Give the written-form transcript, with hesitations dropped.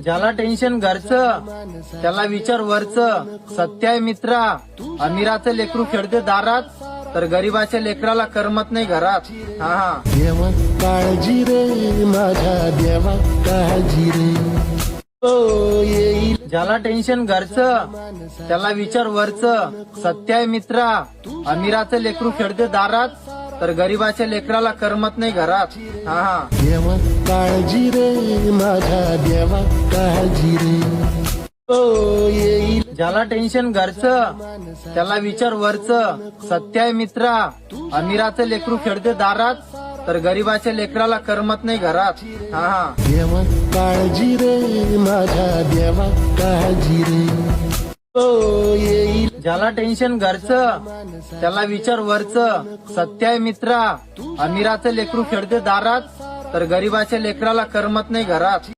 ज्याला टेन्शन घरचं त्याला विचार वरचं. सत्य आहे मित्रा, अमीराचं लेकरू खेळते दारात तर गरीबाच्या लेकराला करमत नाही घरात. हा देवा काळजी रे माझ्या देवा काळजी रे. ज्याला टेन्शन घरचं त्याला विचार वरचं. सत्य आहे मित्रा, अमीराचं लेकरू खेळते दारात तर गरीबाच्या लेकराला करमत नाही घरात. हा देवा काळजी रे माझ्या देवा काळजी रे. ज्याला टेन्शन घरचं त्याला विचार वरचं. सत्य आहे मित्रा, अमीराचं लेकरू खेळते दारात तर गरीबाच्या लेकराला करमत नाही घरात. हा देवा काळजी रे माझ्या देवा काळजी रे. ज्याला टेन्शन घरचं त्याला विचार वरचं. सत्य आहे मित्रा, अमीराचं लेकरू खेळते दारात तर गरीबाच्या लेकराला करमत नाही घरात.